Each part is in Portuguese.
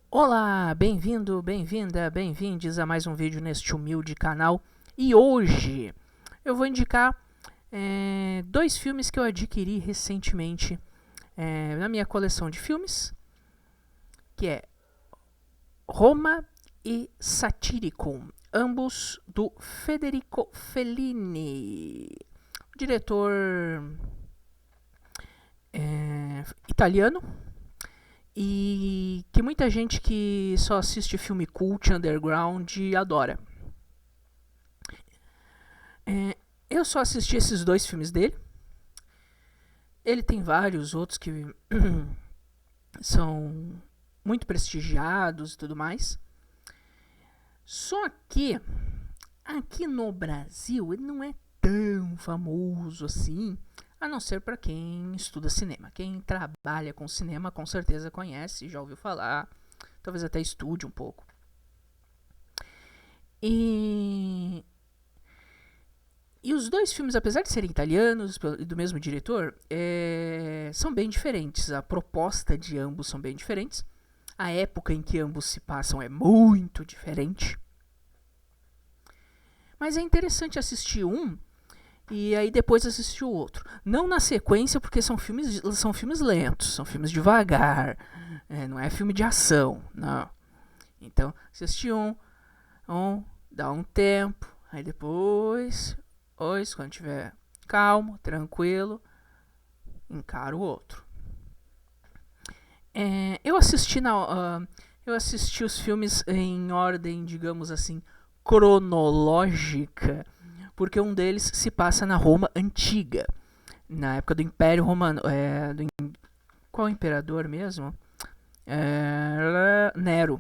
Olá, bem-vindo, bem-vinda, bem-vindes a mais um vídeo neste humilde canal. E hoje eu vou indicar dois filmes que eu adquiri recentemente na minha coleção de filmes, que é Roma e Satyricon, ambos do Federico Fellini, diretor italiano, e que muita gente que só assiste filme cult, underground, adora. Eu só assisti esses dois filmes dele. Ele tem vários outros que são muito prestigiados e tudo mais. Só que aqui no Brasil ele não é tão famoso assim, a não ser para quem estuda cinema. Quem trabalha com cinema com certeza conhece, já ouviu falar, talvez até estude um pouco. E os dois filmes, apesar de serem italianos e do mesmo diretor, são bem diferentes. A proposta de ambos são bem diferentes. A época em que ambos se passam é muito diferente. Mas é interessante assistir um e aí depois assistir o outro. Não na sequência, porque são filmes lentos, são filmes devagar. Não é filme de ação, não. Então, assistir um, dá um tempo, aí depois, quando tiver calmo, tranquilo, encara o outro. Eu assisti os filmes em ordem, digamos assim, cronológica, porque um deles se passa na Roma antiga, na época do Império Romano. Qual imperador mesmo? Nero.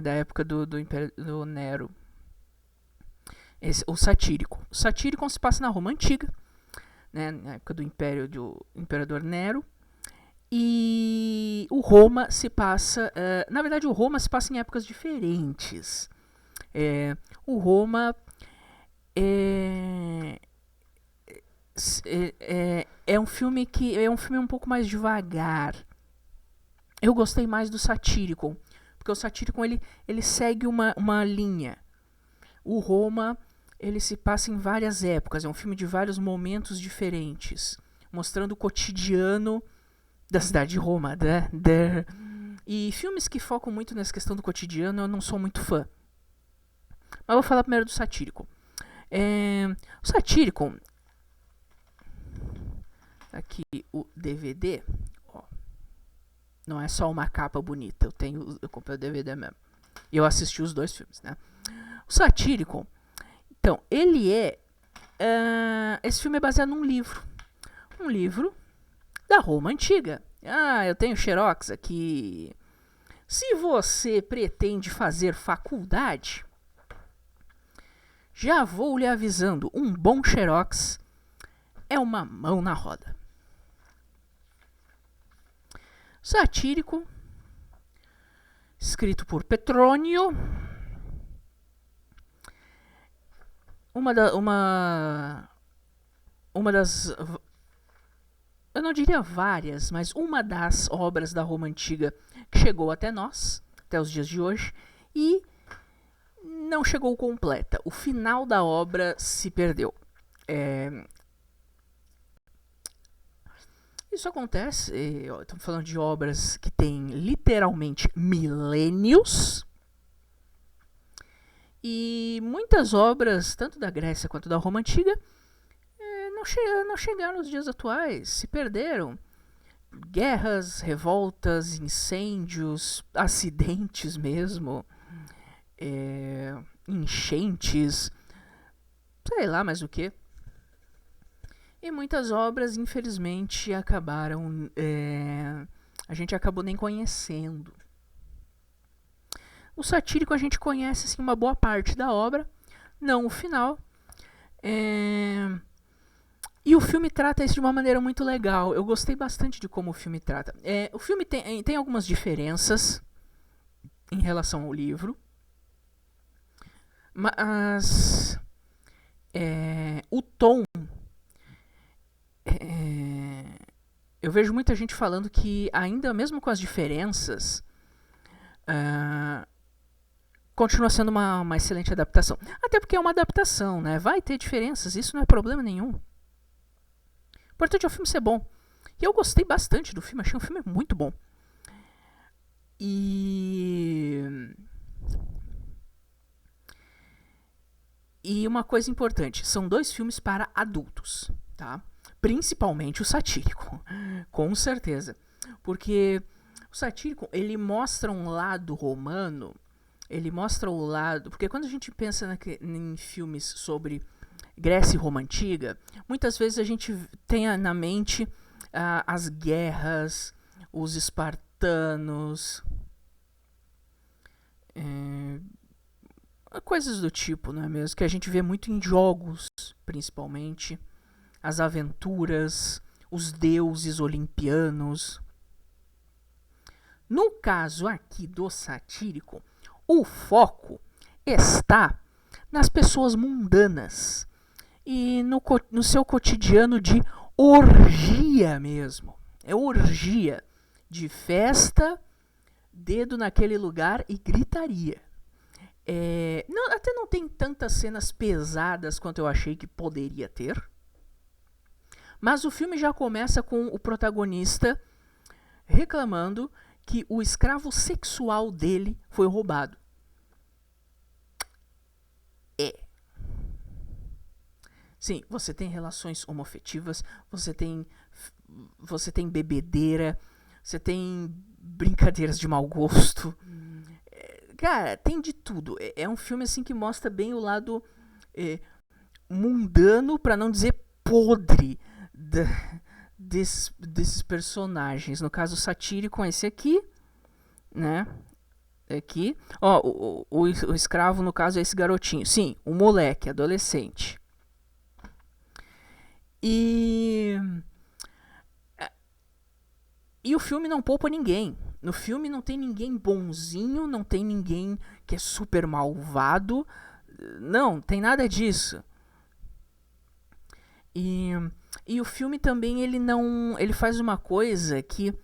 Da época do Império do Nero. O Satírico. O Satírico se passa na Roma antiga, né, na época do Imperador Nero. E o Roma se passa... na verdade, o Roma se passa em épocas diferentes. O Roma é um filme que é um filme um pouco mais devagar. Eu gostei mais do Satyricon, porque o Satyricon ele segue uma linha. O Roma ele se passa em várias épocas, é um filme de vários momentos diferentes, mostrando o cotidiano da cidade de Roma. E filmes que focam muito nessa questão do cotidiano eu não sou muito fã. Mas eu vou falar primeiro do Satyricon. O Satyricon, aqui o DVD, ó, não é só uma capa bonita, eu comprei o DVD mesmo. E eu assisti os dois filmes, né? O Satyricon, então, ele esse filme é baseado num livro. Um livro da Roma Antiga. Eu tenho xerox aqui. Se você pretende fazer faculdade, já vou lhe avisando, um bom xerox é uma mão na roda. Satírico, escrito por Petrônio. Uma das... eu não diria várias, mas uma das obras da Roma Antiga que chegou até nós, até os dias de hoje, e não chegou completa. O final da obra se perdeu. Isso acontece, estamos falando de obras que têm literalmente milênios, e muitas obras, tanto da Grécia quanto da Roma Antiga, não chegaram nos dias atuais, se perderam. Guerras, revoltas, incêndios, acidentes mesmo, enchentes, sei lá mais o que. E muitas obras, infelizmente, acabaram... a gente acabou nem conhecendo. O Satírico a gente conhece assim, uma boa parte da obra, não o final. E o filme trata isso de uma maneira muito legal. Eu gostei bastante de como o filme trata. O filme tem algumas diferenças em relação ao livro, mas o tom... eu vejo muita gente falando que, ainda mesmo com as diferenças, continua sendo uma excelente adaptação. Até porque é uma adaptação, né? Vai ter diferenças, isso não é problema nenhum. O importante é o filme ser bom. E eu gostei bastante do filme, achei um filme muito bom. E uma coisa importante, são 2 filmes para adultos, tá? Principalmente o satírico, com certeza. Porque o satírico, ele mostra um lado romano, ele mostra o lado... Porque quando a gente pensa em filmes sobre Grécia e Roma Antiga, muitas vezes a gente tem na mente as guerras, os espartanos, coisas do tipo, não é mesmo? Que a gente vê muito em jogos, principalmente. As aventuras, os deuses olimpianos. No caso aqui do satírico, o foco está nas pessoas mundanas e no seu cotidiano de orgia mesmo. É orgia de festa, dedo naquele lugar e gritaria. Até não tem tantas cenas pesadas quanto eu achei que poderia ter. Mas o filme já começa com o protagonista reclamando que o escravo sexual dele foi roubado. Sim, você tem relações homoafetivas, você tem bebedeira, você tem brincadeiras de mau gosto. Cara, tem de tudo. É um filme assim que mostra bem o lado mundano, pra não dizer podre, desses personagens. No caso, satírico, esse aqui, né? Aqui. Ó, o escravo, no caso, é esse garotinho. Sim, um moleque, adolescente. E o filme não poupa ninguém. No filme não tem ninguém bonzinho, não tem ninguém que é super malvado. Não, tem nada disso. E o filme também, ele faz uma coisa que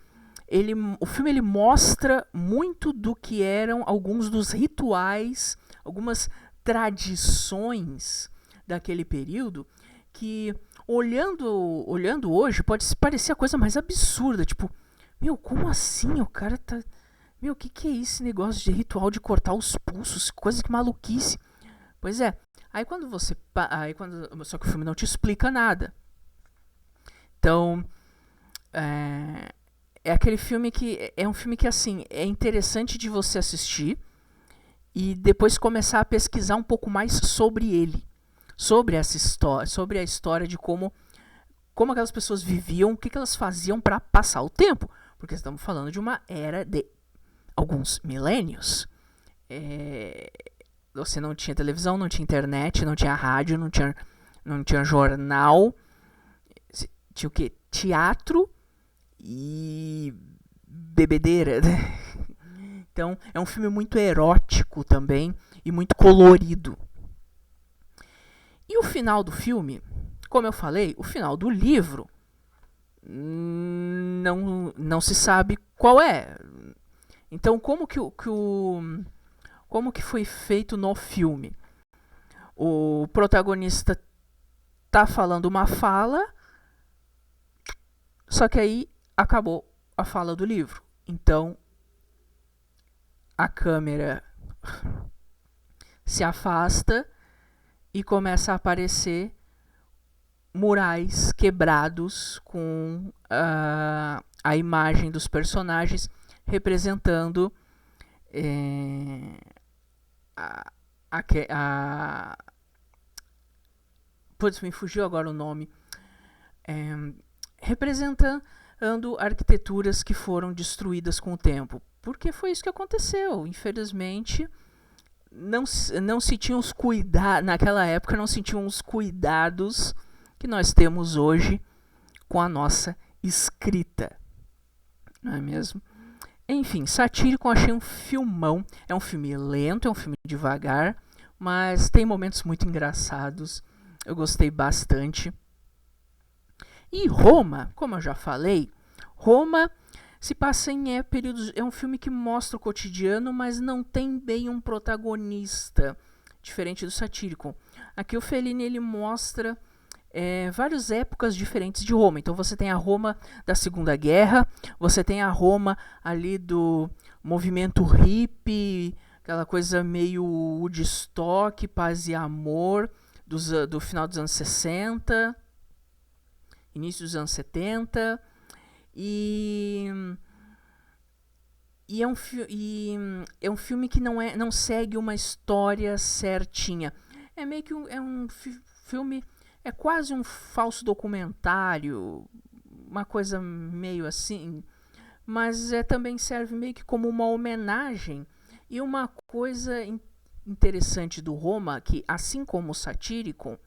o filme ele mostra muito do que eram alguns dos rituais, algumas tradições daquele período que olhando hoje pode parecer a coisa mais absurda, tipo, meu, como assim o cara tá... Meu, o que é esse negócio de ritual de cortar os pulsos? Coisa que maluquice. Pois é. Aí quando você... Só que o filme não te explica nada. Então... É aquele filme que... É um filme que, assim, é interessante de você assistir e depois começar a pesquisar um pouco mais sobre ele. Sobre essa história. Sobre a história de como aquelas pessoas viviam, o que elas faziam para passar o tempo. Porque estamos falando de uma era de alguns milênios. Você não tinha televisão, não tinha internet, não tinha rádio, não tinha jornal. Tinha o quê? Teatro e bebedeira. Então é um filme muito erótico também e muito colorido. E o final do filme, como eu falei, o final do livro não se sabe qual é. Então como que foi feito no filme? O protagonista tá falando uma fala, só que aí acabou a fala do livro. Então a câmera se afasta e começa a aparecer murais quebrados com a imagem dos personagens representando putz, me fugiu agora o nome. Representando arquiteturas que foram destruídas com o tempo. Porque foi isso que aconteceu. Infelizmente, não se tinham os cuidados. Naquela época, não se tinham os cuidados que nós temos hoje com a nossa escrita. Não é mesmo? Enfim, Satírico, eu achei um filmão. É um filme lento, é um filme devagar, mas tem momentos muito engraçados. Eu gostei bastante. E Roma, como eu já falei, Roma, se passa em períodos. É um filme que mostra o cotidiano, mas não tem bem um protagonista, diferente do Satyricon. Aqui o Fellini ele mostra várias épocas diferentes de Roma. Então você tem a Roma da Segunda Guerra, você tem a Roma ali do movimento hippie, aquela coisa meio Woodstock, paz e amor, do final dos anos 60, início dos anos 70. E é um filme que não segue uma história certinha. É meio que um filme, é quase um falso documentário, uma coisa meio assim, mas também serve meio que como uma homenagem. E uma coisa interessante do Roma, que assim como o Satyricon,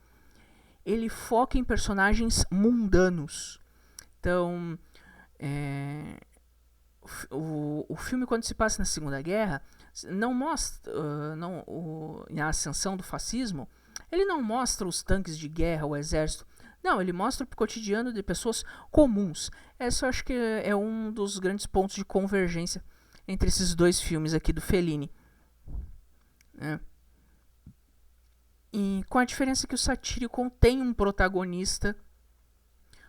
ele foca em personagens mundanos. Então, o filme, quando se passa na Segunda Guerra, não mostra a ascensão do fascismo. Ele não mostra os tanques de guerra, o exército. Não, ele mostra o cotidiano de pessoas comuns. Esse eu acho que é um dos grandes pontos de convergência entre esses dois filmes aqui do Fellini. E com a diferença que o Satyricon tem um protagonista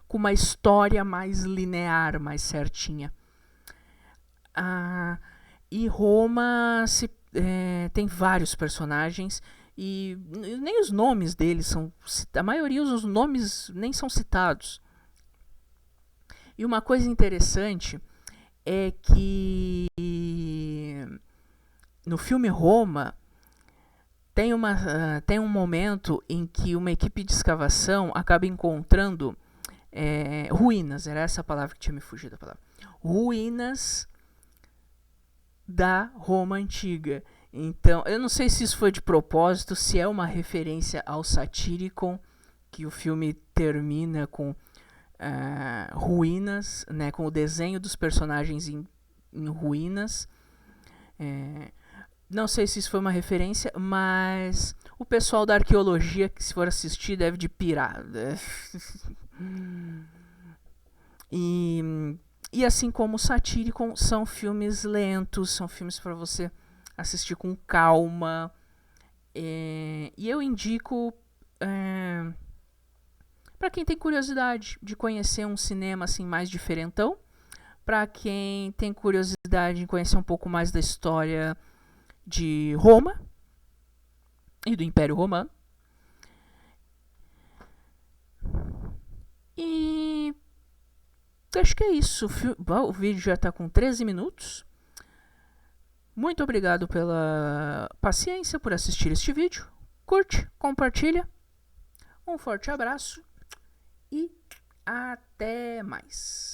com uma história mais linear, mais certinha. E Roma tem vários personagens e nem os nomes deles são... A maioria dos nomes nem são citados. E uma coisa interessante é que no filme Roma tem um momento em que uma equipe de escavação acaba encontrando ruínas. Era essa a palavra que tinha me fugido da palavra. Ruínas da Roma Antiga. Então, eu não sei se isso foi de propósito, se é uma referência ao Satyricon, que o filme termina com ruínas, né, com o desenho dos personagens em ruínas. Não sei se isso foi uma referência, mas o pessoal da arqueologia, que se for assistir, deve de pirar. E assim como o Satyricon, são filmes lentos, são filmes para você assistir com calma. E eu indico para quem tem curiosidade de conhecer um cinema assim mais diferentão, para quem tem curiosidade de conhecer um pouco mais da história de Roma e do Império Romano. E acho que é isso. O vídeo já está com 13 minutos. Muito obrigado pela paciência, por assistir este vídeo. Curte, compartilha. Um forte abraço e até mais.